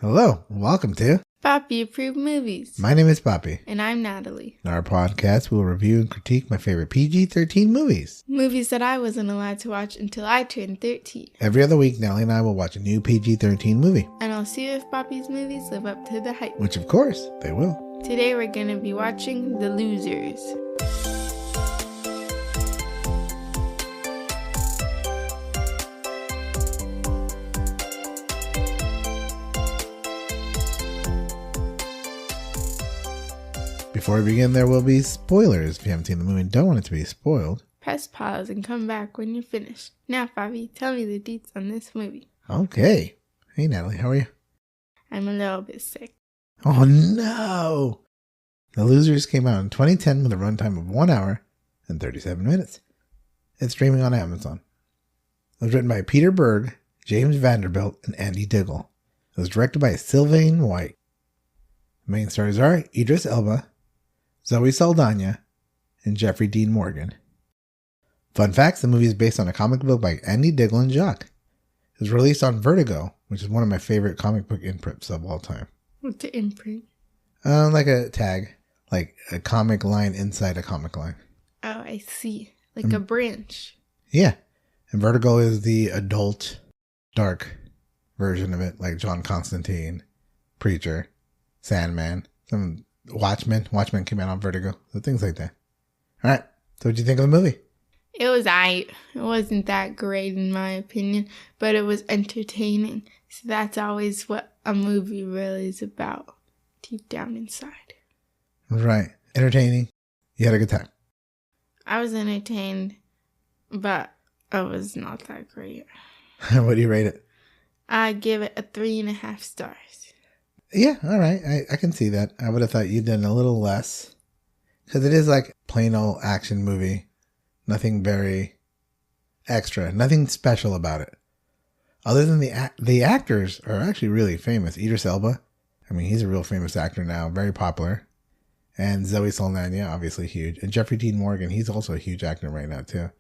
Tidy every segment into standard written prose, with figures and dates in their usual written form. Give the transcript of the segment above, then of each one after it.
Hello, welcome to Papi Approved Movies. My name is Papi. And I'm Natalie. In our podcast, we'll review and critique my favorite PG-13 movies. Movies that I wasn't allowed to watch until I turned 13. Every other week, Natalie and I will watch a new PG-13 movie. And I'll see if Papi's movies live up to the hype. Which, of course, they will. Today we're going to be watching The Losers. Before we begin, there will be spoilers. If you haven't seen the movie and don't want it to be spoiled, press pause and come back when you're finished. Now, Papi, tell me the deets on this movie. Okay. Hey, Natalie, how are you? I'm a little bit sick. Oh, no! The Losers came out in 2010 with a runtime of 1 hour and 37 minutes. It's streaming on Amazon. It was written by Peter Berg, James Vanderbilt, and Andy Diggle. It was directed by Sylvain White. The main stars are Idris Elba, Zoe Saldana, and Jeffrey Dean Morgan. Fun facts, the movie is based on a comic book by Andy Diggle and Jacques. It was released on Vertigo, which is one of my favorite comic book imprints of all time. What's an imprint? Like a tag. Like a comic line inside a comic line. Oh, I see. Like a branch. Yeah. And Vertigo is the adult, dark version of it. Like John Constantine, Preacher, Sandman, some Watchmen. Watchmen came out on Vertigo. So things like that. All right. So what'd you think of the movie? It was aight. It wasn't that great in my opinion, but it was entertaining. So that's always what a movie really is about, deep down inside. Right. Entertaining. You had a good time. I was entertained, but it was not that great. What do you rate it? I give it a 3.5 stars. Yeah, all right. I can see that. I would have thought you'd done a little less. Because it is like plain old action movie. Nothing very extra. Nothing special about it. Other than the actors are actually really famous. Idris Elba. I mean, he's a real famous actor now. Very popular. And Zoe Saldana, obviously huge. And Jeffrey Dean Morgan, he's also a huge actor right now, too.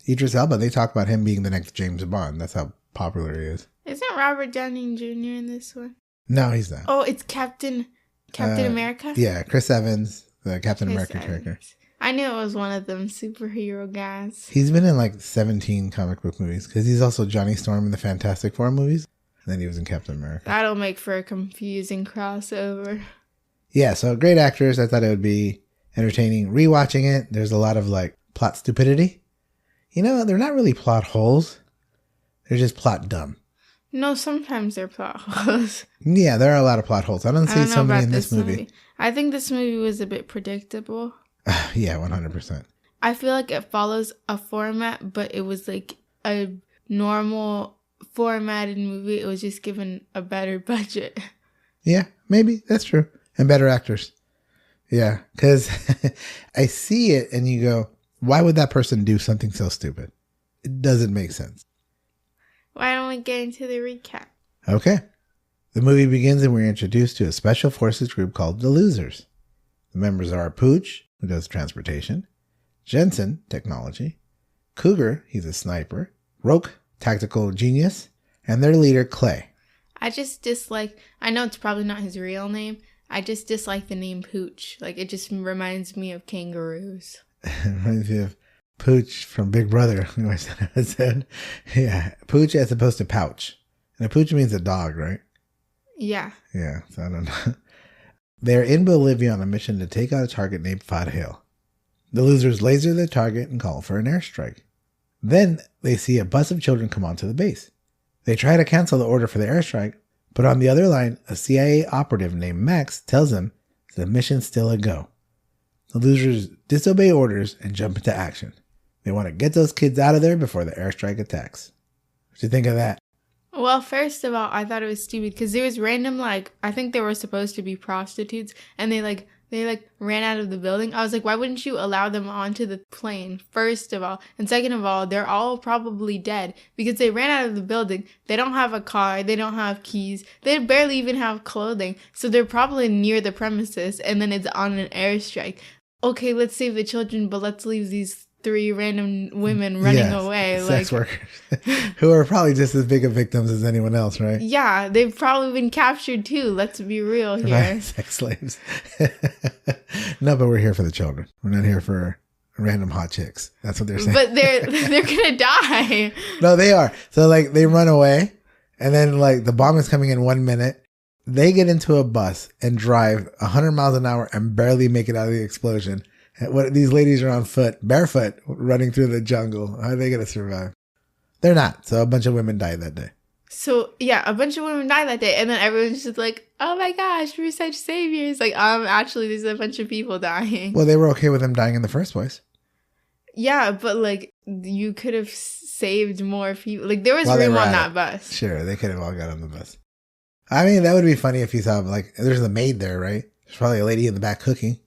Idris Elba, they talk about him being the next James Bond. That's how popular he is. Isn't Robert Downey Jr. in this one? No, he's not. Oh, it's Captain America? Yeah, Chris Evans, the Captain Chris America Evans. character. I knew it was one of them superhero guys. He's been in like 17 comic book movies because he's also Johnny Storm in the Fantastic Four movies. And then he was in Captain America. That'll make for a confusing crossover. Yeah, so great actors. I thought it would be entertaining. Rewatching it, there's a lot of like plot stupidity. You know, they're not really plot holes. They're just plot dumb. No, sometimes they're plot holes. Yeah, there are a lot of plot holes. I don't see so many in this movie. I think this movie was a bit predictable. Yeah, 100%. I feel like it follows a format, but it was like a normal formatted movie. It was just given a better budget. Yeah, maybe. That's true. And better actors. Yeah, because I see it and you go, why would that person do something so stupid? It doesn't make sense. Why don't we get into the recap? Okay. The movie begins and we're introduced to a special forces group called the Losers. The members are Pooch, who does transportation, Jensen, technology, Cougar, he's a sniper, Roke, tactical genius, and their leader, Clay. I just dislike, I know it's probably not his real name, I just dislike the name Pooch. Like, it just reminds me of kangaroos. It reminds me of Pooch from Big Brother. We watched that episode. Yeah, Pooch as opposed to pouch. And a pooch means a dog, right? Yeah. Yeah, so I don't know. They're in Bolivia on a mission to take out a target named Fadhil. The Losers laser the target and call for an airstrike. Then they see a bus of children come onto the base. They try to cancel the order for the airstrike, but on the other line, a CIA operative named Max tells them the mission's still a go. The Losers disobey orders and jump into action. They want to get those kids out of there before the airstrike attacks. What do you think of that? Well, first of all, I thought it was stupid because there was random, I think they were supposed to be prostitutes and they ran out of the building. I was like, why wouldn't you allow them onto the plane, first of all? And second of all, they're all probably dead because they ran out of the building. They don't have a car. They don't have keys. They barely even have clothing. So they're probably near the premises and then it's on an airstrike. Okay, let's save the children, but let's leave these 3 random women running away. Sex workers who are probably just as big of victims as anyone else, right? Yeah, they've probably been captured too. Let's be real here. Right, sex slaves. No, but we're here for the children. We're not here for random hot chicks. That's what they're saying. But they're gonna die. No, they are. So like they run away, and then like the bomb is coming in 1 minute. They get into a bus and drive 100 miles an hour and barely make it out of the explosion. What these ladies are on foot, barefoot, running through the jungle. How are they going to survive? They're not. So a bunch of women died that day. So yeah, a bunch of women died that day, and then everyone's just like, "Oh my gosh, we're such saviors!" Like, actually, there's a bunch of people dying. Well, they were okay with them dying in the first place. Yeah, but like, you could have saved more people. Like, there was room on that bus. Sure, they could have all got on the bus. I mean, that would be funny if you saw, like, there's a maid there, right? There's probably a lady in the back cooking.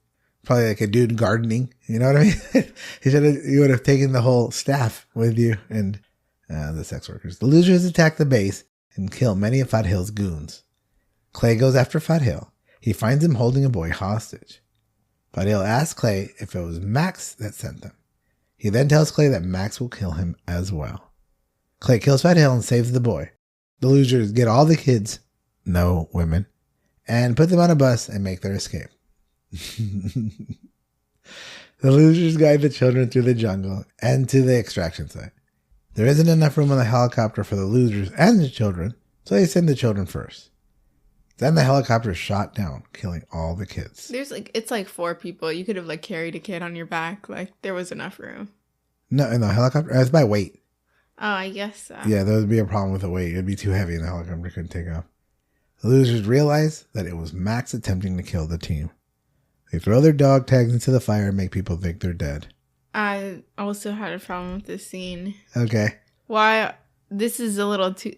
Probably like a dude gardening. You know what I mean? You would have taken the whole staff with you and the sex workers. The losers attack the base and kill many of Fat Hill's goons. Clay goes after Fat Hill. He finds him holding a boy hostage. Fat Hill asks Clay if it was Max that sent them. He then tells Clay that Max will kill him as well. Clay kills Fat Hill and saves the boy. The losers get all the kids, no women, and put them on a bus and make their escape. The losers guide the children through the jungle and to the extraction site. There isn't enough room on the helicopter for the losers and the children, so they send the children first. Then the helicopter is shot down, killing all the kids. It's like 4 people. You could have like carried a kid on your back. Like, there was enough room. No, in the helicopter, it's by weight. Oh, I guess so. Yeah, there would be a problem with the weight. It'd be too heavy and the helicopter couldn't take off. The losers realize that it was Max attempting to kill the team. They throw their dog tags into the fire and make people think they're dead. I also had a problem with this scene. Okay. Why? This is a little too...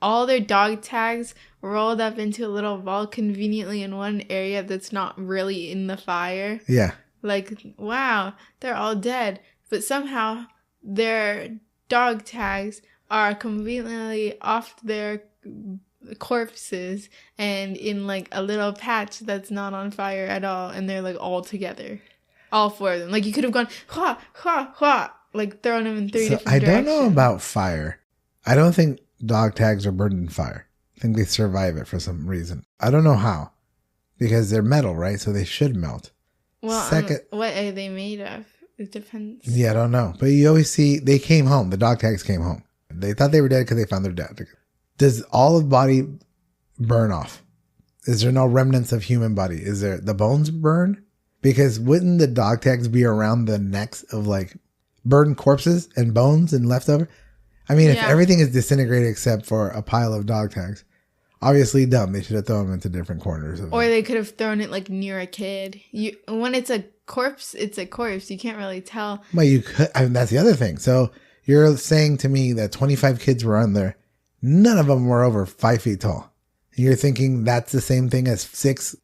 all their dog tags rolled up into a little ball conveniently in one area that's not really in the fire. Yeah. Like, wow, they're all dead. But somehow their dog tags are conveniently off their corpses and in like a little patch that's not on fire at all, and they're like all together, all 4 of them. Like, you could have gone ha ha ha, like throwing them in 3 different directions. I don't know about fire. I don't think dog tags are burned in fire. I think they survive it for some reason. I don't know how, because they're metal, right? So they should melt. Well, what are they made of? It depends. Yeah, I don't know, but you always see they came home. The dog tags came home. They thought they were dead because they found their dad. Does all of the body burn off? Is there no remnants of human body? Is there the bones burn? Because wouldn't the dog tags be around the necks of like burned corpses and bones and leftover? I mean, if everything is disintegrated except for a pile of dog tags, obviously dumb. They should have thrown them into different corners. Or they could have thrown it like near a kid. When it's a corpse, it's a corpse. You can't really tell. Well, you could. I mean, that's the other thing. So you're saying to me that 25 kids were on there. None of them were over 5 feet tall. And you're thinking that's the same thing as 6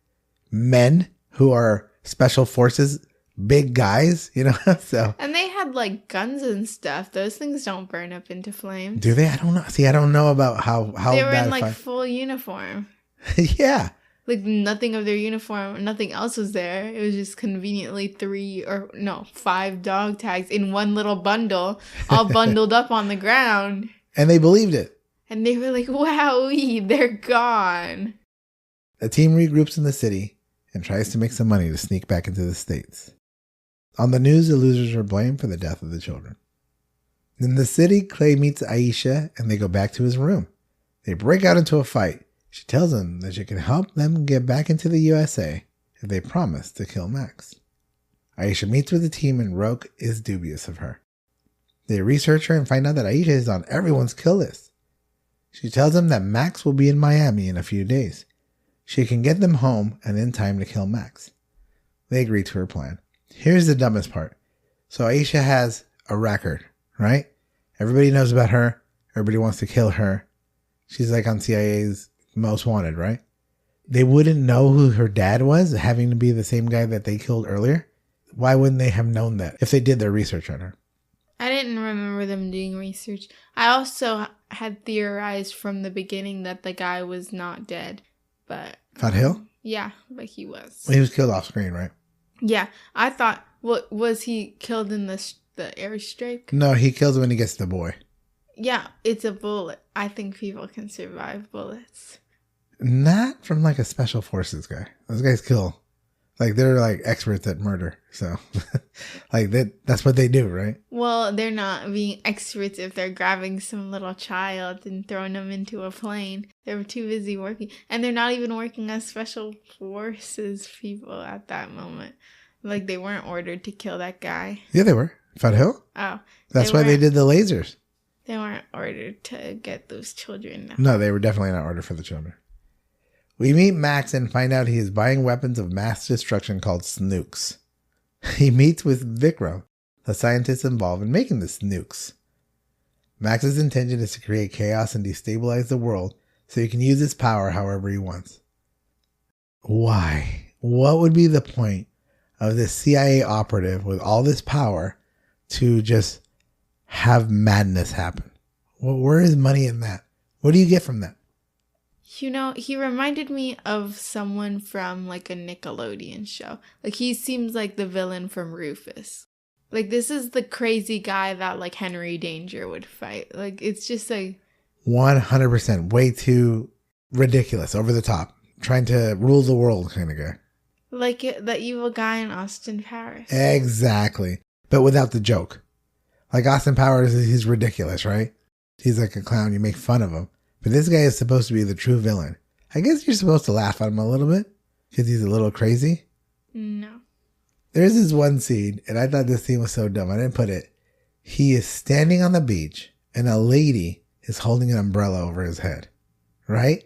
men who are special forces, big guys, you know? So. And they had like guns and stuff. Those things don't burn up into flames. Do they? I don't know. See, I don't know about how they were in like full uniform. Yeah. Like nothing of their uniform, nothing else was there. It was just conveniently 5 dog tags in one little bundle, all bundled up on the ground. And they believed it. And they were like, wowee, they're gone. The team regroups in the city and tries to make some money to sneak back into the States. On the news, the losers are blamed for the death of the children. In the city, Clay meets Aisha and they go back to his room. They break out into a fight. She tells him that she can help them get back into the USA if they promise to kill Max. Aisha meets with the team and Roque is dubious of her. They research her and find out that Aisha is on everyone's kill list. She tells them that Max will be in Miami in a few days. She can get them home and in time to kill Max. They agree to her plan. Here's the dumbest part. So Aisha has a record, right? Everybody knows about her. Everybody wants to kill her. She's like on CIA's most wanted, right? They wouldn't know who her dad was, having to be the same guy that they killed earlier. Why wouldn't they have known that if they did their research on her? I didn't remember them doing research. I also had theorized from the beginning that the guy was not dead, but... Fat Hill? Yeah, but he was. Well, he was killed off screen, right? Yeah, I thought, was he killed in the the airstrike? No, he kills when he gets the boy. Yeah, it's a bullet. I think people can survive bullets. Not from like a special forces guy. Those guys kill. Like they're like experts at murder. So like that's what they do, right? Well, they're not being experts if they're grabbing some little child and throwing them into a plane. They're too busy working. And they're not even working as special forces people at that moment. Like they weren't ordered to kill that guy. Yeah, they were. Fat Hill? Oh. That's why they did the lasers. They weren't ordered to get those children. No, they were definitely not ordered for the children. We meet Max and find out he is buying weapons of mass destruction called snooks. He meets with Vikram, the scientist involved in making the snooks. Max's intention is to create chaos and destabilize the world so he can use his power however he wants. Why? What would be the point of this CIA operative with all this power to just have madness happen? Well, where is money in that? What do you get from that? You know, he reminded me of someone from like a Nickelodeon show. Like he seems like the villain from Rufus. Like this is the crazy guy that like Henry Danger would fight. Like it's just like 100% way too ridiculous, over the top, trying to rule the world kind of guy. Like the evil guy in Austin Powers. Exactly. But without the joke. Like Austin Powers, he's ridiculous, right? He's like a clown. You make fun of him. But this guy is supposed to be the true villain. I guess you're supposed to laugh at him a little bit because he's a little crazy. No. There's this one scene, and I thought this scene was so dumb. I didn't put it. He is standing on the beach, and a lady is holding an umbrella over his head, right?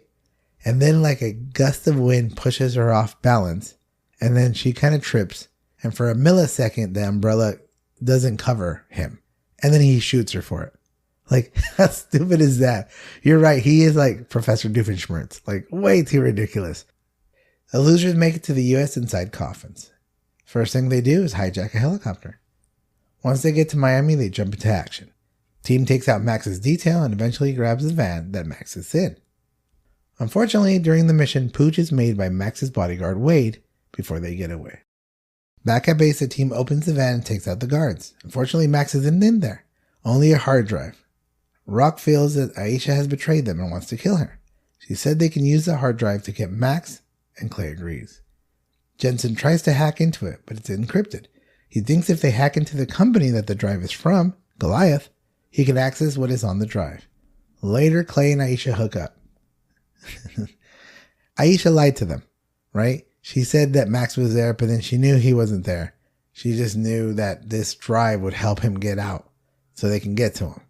And then like a gust of wind pushes her off balance, and then she kind of trips. And for a millisecond, the umbrella doesn't cover him. And then he shoots her for it. Like, how stupid is that? You're right. He is like Professor Doofenshmirtz. Like, way too ridiculous. The losers make it to the U.S. inside coffins. First thing they do is hijack a helicopter. Once they get to Miami, they jump into action. Team takes out Max's detail and eventually grabs the van that Max is in. Unfortunately, during the mission, Pooch is made by Max's bodyguard Wade before they get away. Back at base, the team opens the van and takes out the guards. Unfortunately, Max isn't in there. Only a hard drive. Rock feels that Aisha has betrayed them and wants to kill her. She said they can use the hard drive to get Max, and Clay agrees. Jensen tries to hack into it, but it's encrypted. He thinks if they hack into the company that the drive is from, Goliath, he can access what is on the drive. Later, Clay and Aisha hook up. Aisha lied to them, right? She said that Max was there, but then she knew he wasn't there. She just knew that this drive would help him get out so they can get to him.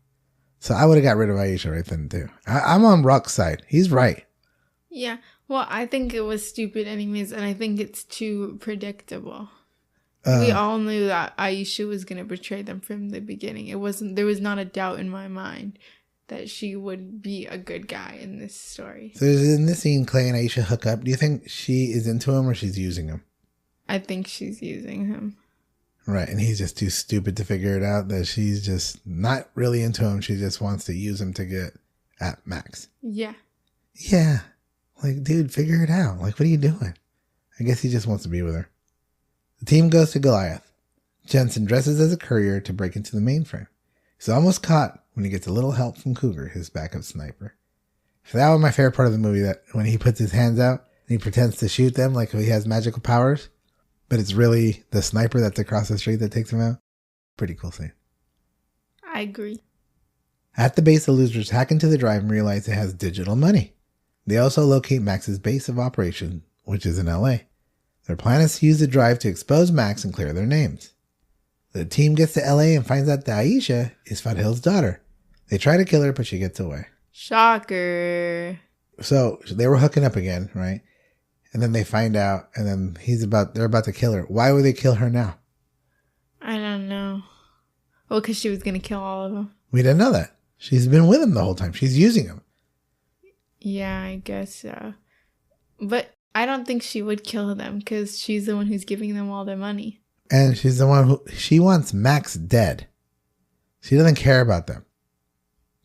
So I would have got rid of Aisha right then too. I'm on Rock's side. He's right. Yeah. Well, I think it was stupid anyways, and I think it's too predictable. We all knew that Aisha was going to betray them from the beginning. There was not a doubt in my mind that she would be a good guy in this story. So in this scene, Clay and Aisha hook up. Do you think she is into him or she's using him? I think she's using him. Right, and he's just too stupid to figure it out that she's just not really into him. She just wants to use him to get at Max. Yeah. Yeah. Like, dude, figure it out. Like, what are you doing? I guess he just wants to be with her. The team goes to Goliath. Jensen dresses as a courier to break into the mainframe. He's almost caught when he gets a little help from Cougar, his backup sniper. So that was my favorite part of the movie, that when he puts his hands out and he pretends to shoot them like he has magical powers. But it's really the sniper that's across the street that takes him out. Pretty cool scene. I agree. At the base, the losers hack into the drive and realize it has digital money. They also locate Max's base of operation, which is in LA. Their plan is to use the drive to expose Max and clear their names. The team gets to LA and finds out that Aisha is Fadil's daughter. They try to kill her, but she gets away. Shocker. So they were hooking up again, right? And then they find out, and then they're about to kill her. Why would they kill her now? I don't know. Well, because she was going to kill all of them. We didn't know that. She's been with him the whole time. She's using him. Yeah, I guess so. But I don't think she would kill them because she's the one who's giving them all their money. And she's the one she wants Max dead. She doesn't care about them.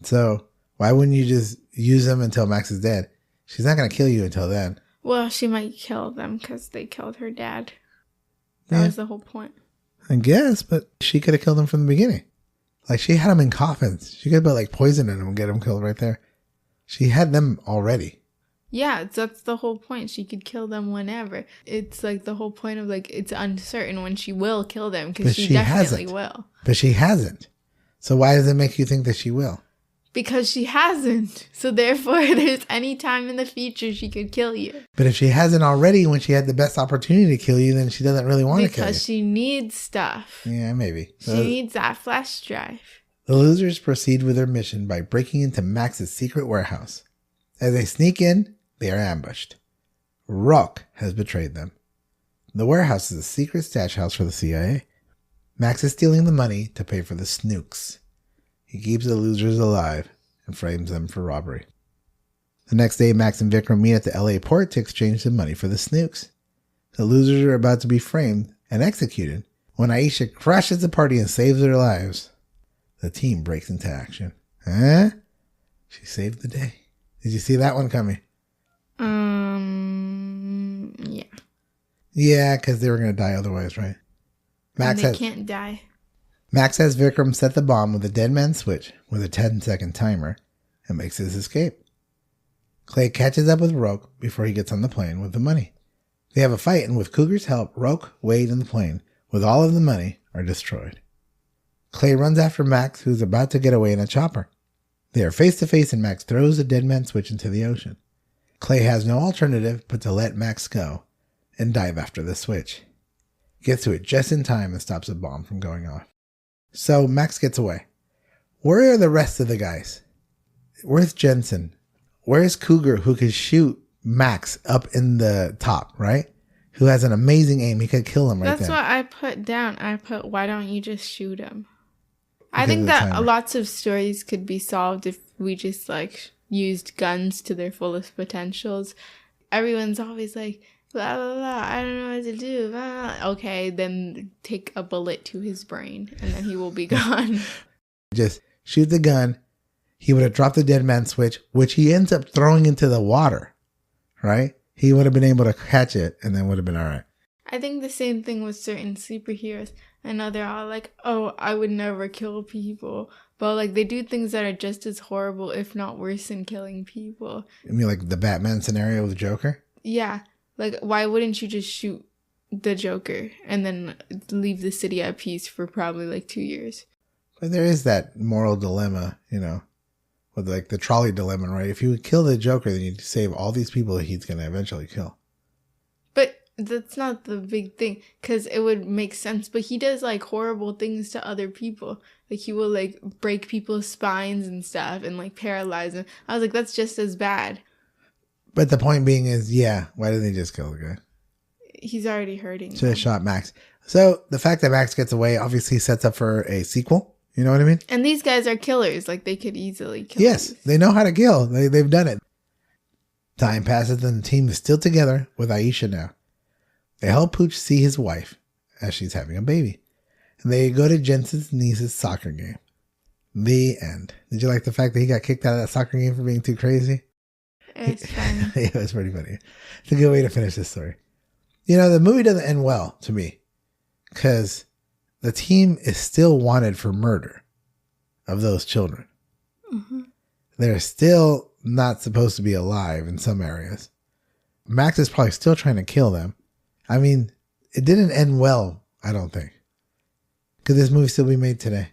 So why wouldn't you just use them until Max is dead? She's not going to kill you until then. Well, she might kill them because they killed her dad. That was the whole point. I guess, but she could have killed him from the beginning. Like, she had them in coffins. She could have put, like, poison in them and get them killed right there. She had them already. Yeah, that's the whole point. She could kill them whenever. It's like the whole point of, like, it's uncertain when she will kill them, because she definitely will. But she hasn't. So why does it make you think that she will? Because she hasn't. So therefore, there's any time in the future she could kill you. But if she hasn't already when she had the best opportunity to kill you, then she doesn't really want to kill you. Because she needs stuff. Yeah, maybe. She needs that flash drive. The losers proceed with their mission by breaking into Max's secret warehouse. As they sneak in, they are ambushed. Rock has betrayed them. The warehouse is a secret stash house for the CIA. Max is stealing the money to pay for the snooks. He keeps the losers alive and frames them for robbery. The next day, Max and Vikram meet at the LA port to exchange the money for the snooks. The losers are about to be framed and executed when Aisha crashes the party and saves their lives. The team breaks into action. Huh? She saved the day. Did you see that one coming? Yeah. Yeah, because they were going to die otherwise, right? Can't die. Max has Vikram set the bomb with a dead man switch with a 10-second timer and makes his escape. Clay catches up with Roke before he gets on the plane with the money. They have a fight, and with Cougar's help, Roke, Wade, and the plane, with all of the money, are destroyed. Clay runs after Max, who's about to get away in a chopper. They are face to face, and Max throws the dead man switch into the ocean. Clay has no alternative but to let Max go and dive after the switch. He gets to it just in time and stops the bomb from going off. So Max gets away. Where are the rest of the guys? Where's Jensen? Where's Cougar, who could shoot Max up in the top, right? Who has an amazing aim. He could kill him right there. That's what I put down. why don't you just shoot him? I think that lots of stories could be solved if we just, like, used guns to their fullest potentials. Everyone's always like, blah, blah, blah, I don't know what to do. Blah, blah. Okay, then take a bullet to his brain, and then he will be gone. Just shoot the gun. He would have dropped the dead man switch, which he ends up throwing into the water, right? He would have been able to catch it, and then would have been all right. I think the same thing with certain superheroes. I know they're all like, oh, I would never kill people. But, like, they do things that are just as horrible, if not worse, than killing people. You mean like the Batman scenario with Joker? Yeah. Like, why wouldn't you just shoot the Joker and then leave the city at peace for probably, like, 2 years? But there is that moral dilemma, you know, with, like, the trolley dilemma, right? If you would kill the Joker, then you'd save all these people that he's going to eventually kill. But that's not the big thing, because it would make sense. But he does, like, horrible things to other people. Like, he will, like, break people's spines and stuff and, like, paralyze them. I was like, that's just as bad. But the point being is, yeah, why didn't they just kill the guy? He's already hurting. Should have shot Max. So the fact that Max gets away obviously sets up for a sequel. You know what I mean? And these guys are killers. Like, they could easily kill. Yes, they know how to kill. They've done it. Time passes and the team is still together with Aisha now. They help Pooch see his wife as she's having a baby. And they go to Jensen's niece's soccer game. The end. Did you like the fact that he got kicked out of that soccer game for being too crazy? It's funny. Yeah, it was pretty funny. It's a good way to finish this story. You know, the movie doesn't end well to me because the team is still wanted for murder of those children. Mm-hmm. They're still not supposed to be alive in some areas. Max is probably still trying to kill them. I mean, it didn't end well, I don't think. Could this movie still be made today?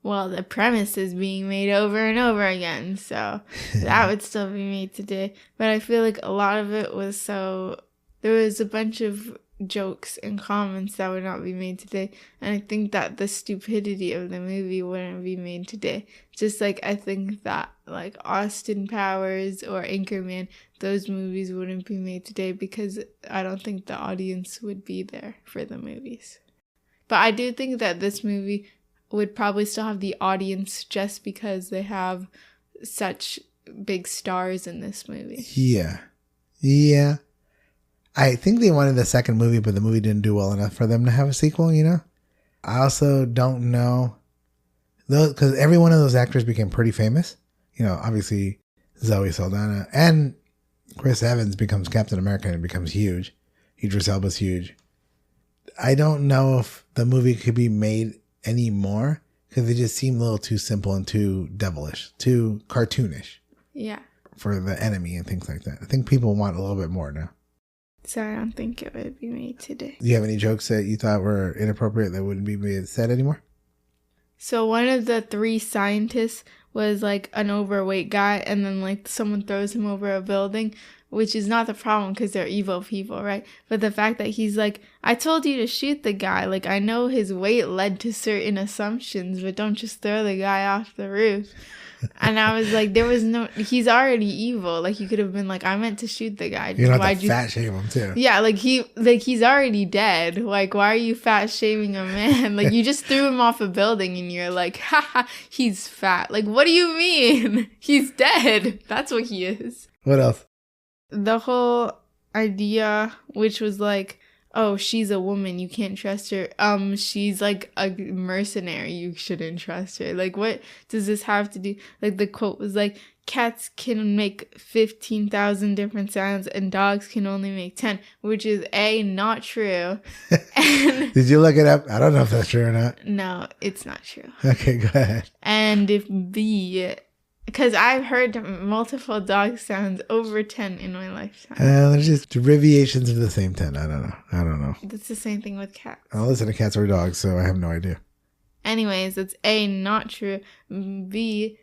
Well, the premise is being made over and over again, so that would still be made today. But I feel like a lot of it was there was a bunch of jokes and comments that would not be made today. And I think that the stupidity of the movie wouldn't be made today. Just like I think that like Austin Powers or Anchorman, those movies wouldn't be made today because I don't think the audience would be there for the movies. But I do think that this movie would probably still have the audience just because they have such big stars in this movie. Yeah. I think they wanted a second movie, but the movie didn't do well enough for them to have a sequel, you know? I also don't know, because every one of those actors became pretty famous. You know, obviously Zoe Saldana and Chris Evans becomes Captain America and it becomes huge. Idris Elba's huge. I don't know if the movie could be made anymore because they just seem a little too simple and too devilish, too cartoonish. Yeah. For the enemy and things like that. I think people want a little bit more now. So I don't think it would be made today. Do you have any jokes that you thought were inappropriate that wouldn't be said anymore? So one of the 3 scientists was like an overweight guy, and then like someone throws him over a building, which is not the problem because they're evil people, right? But the fact that he's like, I told you to shoot the guy. Like, I know his weight led to certain assumptions, but don't just throw the guy off the roof. And I was like, he's already evil. Like, you could have been like, I meant to shoot the guy. You don't have to fat shame him too. Yeah, he's already dead. Like, why are you fat shaming a man? Like, you just threw him off a building and you're like, haha, he's fat. Like, what do you mean? He's dead. That's what he is. What else? The whole idea, which was like, oh, she's a woman, you can't trust her. She's like a mercenary, you shouldn't trust her. Like, what does this have to do? Like, the quote was like, cats can make 15,000 different sounds and dogs can only make 10, which is A, not true. And did you look it up? I don't know if that's true or not. No, it's not true. Okay, go ahead. And if B, because I've heard multiple dog sounds over 10 in my lifetime. There's just abbreviations of the same 10. I don't know. That's the same thing with cats. I don't listen to cats or dogs, so I have no idea. Anyways, it's A, not true. B,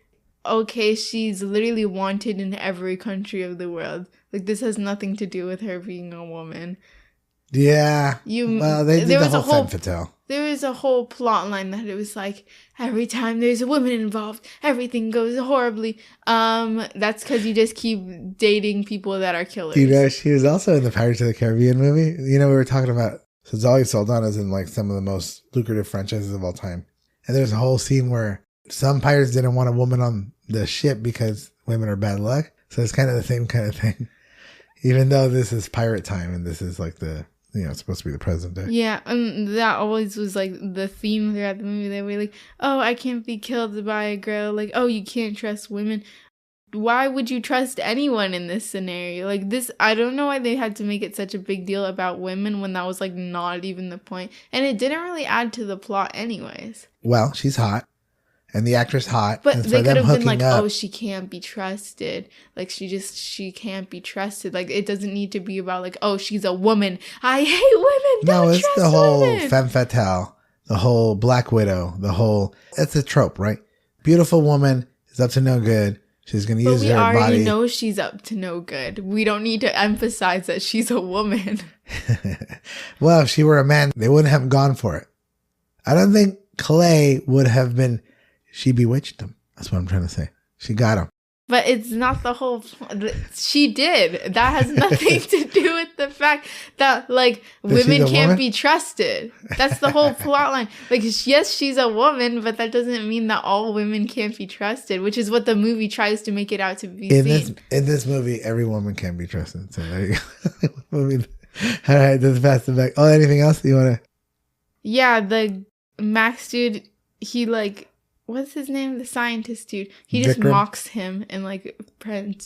okay, she's literally wanted in every country of the world. Like, this has nothing to do with her being a woman. Yeah. Well, they did the whole femme fatale. There was a whole plot line that it was like, every time there's a woman involved, everything goes horribly. That's because you just keep dating people that are killers. You know, she was also in the Pirates of the Caribbean movie. You know, we were talking about, so Saldana's in like some of the most lucrative franchises of all time. And there's a whole scene where some pirates didn't want a woman on the ship because women are bad luck. So it's kind of the same kind of thing. Even though this is pirate time and this is like it's supposed to be the present day. Yeah, and that always was like the theme throughout the movie. They were like, oh, I can't be killed by a girl. Like, oh, you can't trust women. Why would you trust anyone in this scenario? Like, this, I don't know why they had to make it such a big deal about women when that was like not even the point. And it didn't really add to the plot anyways. Well, she's hot. And the actress hot. But they could have been like, up, oh, she can't be trusted. Like, she can't be trusted. Like, it doesn't need to be about like, oh, she's a woman. I hate women. No, it's trust the whole women. femme fatale, the whole Black Widow, it's a trope, right? Beautiful woman is up to no good. She's going to use her body. We already know she's up to no good. We don't need to emphasize that she's a woman. Well, if she were a man, they wouldn't have gone for it. I don't think Clay would have been... She bewitched him. That's what I'm trying to say. She got him. But it's not the whole... She did. That has nothing to do with the fact that, like, women can't be trusted. That's the whole plot line. Like, yes, she's a woman, but that doesn't mean that all women can't be trusted, which is what the movie tries to make it out to be seen. In this movie, every woman can be trusted. So there you go. All right, let's pass it back. Oh, anything else you want to... Yeah, the Max dude, he, like... What's his name? The scientist dude. He just Vikram? mocks him and like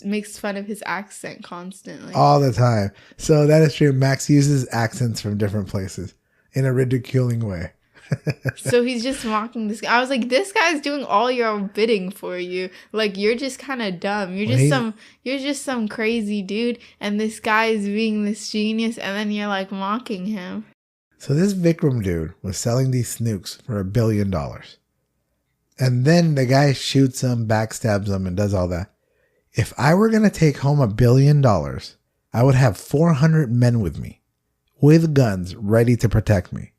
makes fun of his accent constantly. All the time. So that is true. Max uses accents from different places in a ridiculing way. So he's just mocking this guy. I was like, this guy's doing all your bidding for you. Like, you're just kind of dumb. You're just some crazy dude. And this guy is being this genius. And then you're like mocking him. So this Vikram dude was selling these snooks for $1 billion. And then the guy shoots him, backstabs him, and does all that. If I were going to take home $1 billion, I would have 400 men with me, with guns, ready to protect me.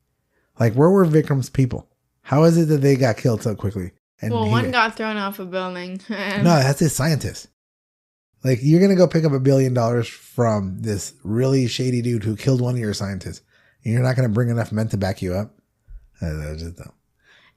Like, where were Vikram's people? How is it that they got killed so quickly? And one got thrown off a building. No, that's his scientist. Like, you're going to go pick up $1 billion from this really shady dude who killed one of your scientists, and you're not going to bring enough men to back you up? That was just dumb.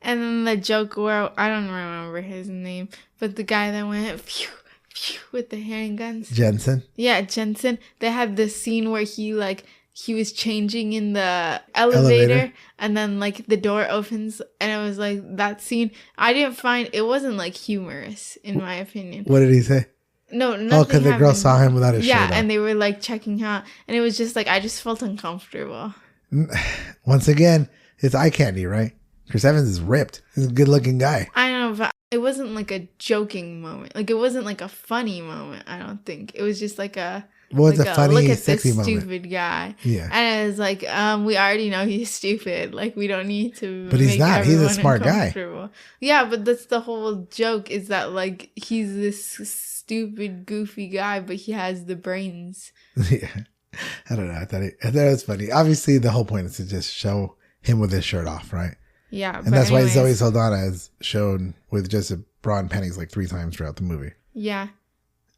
And then the joke where, I don't remember his name, but the guy that went phew, phew, with the handguns. Jensen? Yeah, Jensen. They had this scene where he was changing in the elevator and then like the door opens and it was like that scene. I didn't find, it wasn't like humorous in my opinion. What did he say? No, nothing. Oh, because the girl saw him without his shirt on. Yeah, and they were like checking out and it was just like, I just felt uncomfortable. Once again, it's eye candy, right? Chris Evans is ripped. He's a good looking guy. I know, but it wasn't like a joking moment. Like, it wasn't like a funny moment, I don't think. It was just like a... Well, it's like a funny, look at sexy this moment. stupid guy. Yeah. And it's like, we already know he's stupid. Like, we don't need to. But he's not. He's a smart guy. Yeah, but that's the whole joke, is that like he's this stupid, goofy guy, but he has the brains. Yeah. I don't know. I thought it was funny. Obviously, the whole point is to just show him with his shirt off, right? Yeah. And that's why Zoe Saldana is shown with just a bra and panties like 3 times throughout the movie. Yeah.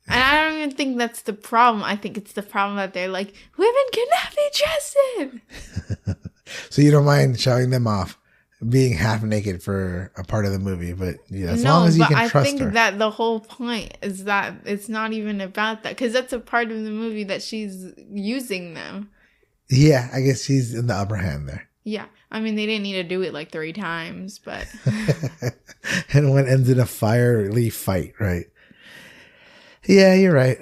And I don't even think that's the problem. I think it's the problem that they're like, women cannot be dressed in. So you don't mind showing them off being half naked for a part of the movie, but yeah, as long as you can trust her. I think that the whole point is that it's not even about that, because that's a part of the movie that she's using them. Yeah, I guess she's in the upper hand there. Yeah. I mean, they didn't need to do it like 3 times, but... And one ends in a fiery fight, right? Yeah, you're right.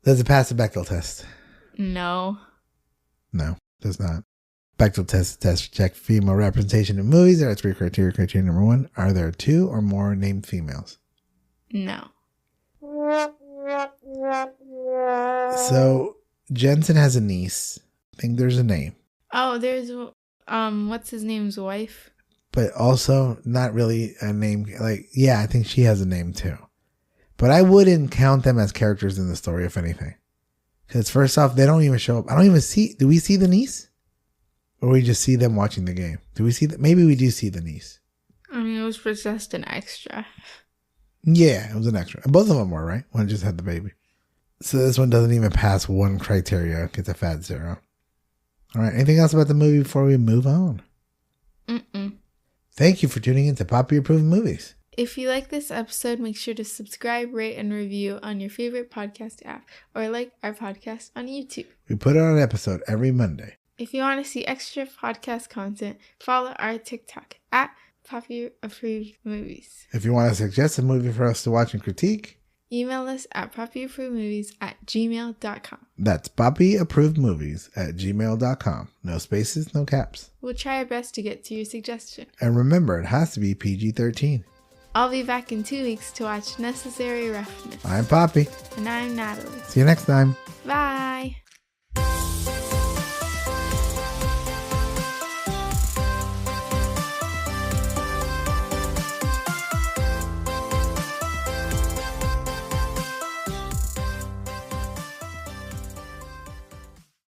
Does it pass the Bechdel test? No. No, does not. Bechdel test to check female representation in movies. There are 3 criteria. Criteria number 1, are there 2 or more named females? No. So, Jensen has a niece. I think there's a name. Oh, there's, what's his name's wife? But also not really a name. Like, yeah, I think she has a name too. But I wouldn't count them as characters in the story, if anything. Because first off, they don't even show up. I don't even see... Do we see the niece? Or we just see them watching the game? Do we see... Maybe we do see the niece. I mean, it was just an extra. Yeah, it was an extra. Both of them were, right? One just had the baby. So this one doesn't even pass 1 criteria. Gets a fat 0. All right. Anything else about the movie before we move on? Thank you for tuning in to Papi Approved Movies. If you like this episode, make sure to subscribe, rate, and review on your favorite podcast app, or like our podcast on YouTube. We put out an episode every Monday. If you want to see extra podcast content, follow our TikTok at Papi Approved Movies. If you want to suggest a movie for us to watch and critique, email us at papiapprovedmovies@gmail.com. That's papiapprovedmovies@gmail.com. No spaces, no caps. We'll try our best to get to your suggestion. And remember, it has to be PG-13. I'll be back in 2 weeks to watch Necessary Roughness. I'm Papi. And I'm Natalie. See you next time. Bye.